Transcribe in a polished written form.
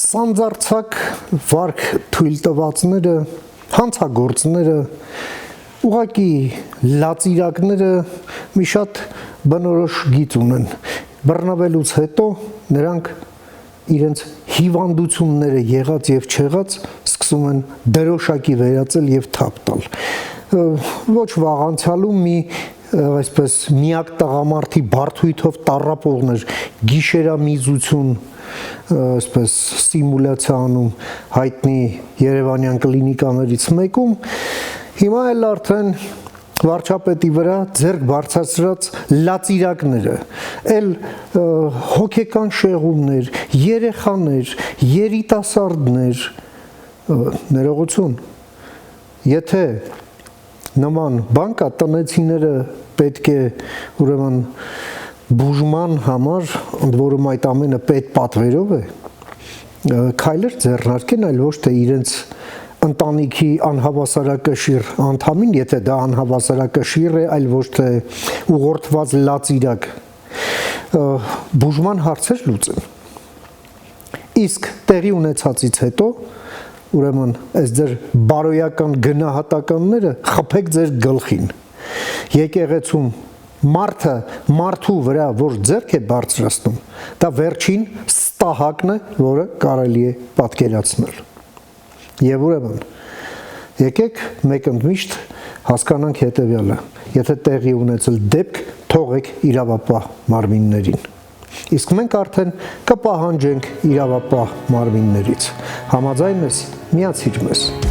Սանձարձակ վարք թույլ տվածները, հանցագործները, ուղղակի լածիրակները մի շատ բնորոշ գիծ ունեն։ Բռնվելուց հետո նրանք իրենց հիվանդությունները եղած եւ չեղած սկսում են դրոշակի վերածել եւ թափ տալ։ Ոչ վաղ անցյալում մի այսպես միակ տղամարդի բարթույթով տառապողներ գիշերամիզություն այսպես սիմուլյացիա անում հայտնի երևանյան կլինիկաներից մեկում հիմա էլ արդեն վարչապետի վրա ձեռք բարձրացրած լածիրակները էլ հոգեկան շեղումներ, երեխաներ, երիտասարդներ ներողություն եթե նման բան կա տնեցիները պետք է ուրեմն բուժման համար ընդ որում այդ ամենը պետ պատվերով է քայլեր ձեռնարկեն այլ ոչ թե իրենց ընտանիքի անհավասարակշիռ անդամին եթե դա անհավասարակշիռ է այլ ոչ թե ուղղորդված լածիրակ բուժման հարցեր լուծեն իսկ տեղի ունեցածից հետո ուրեմն այս ձեր բարոյական գնահատականները խփեք ձեր գլխին եկեղեցում մարդը մարդու վրա որ ձեռք է բարձրացնում դա վերջին ստահակն է որը կարելի է պատկերացնել եւ ուրեմն եկեք մեկ ընդմիշտ հասկանանք հետեւյալը եթե տեղի ունեցել դեպք թողեք իրավապահ մարմիններին իսկ մենք արդեն կպահանջենք իրավապահ մարմիններից համաձայն ես միացիր մեզ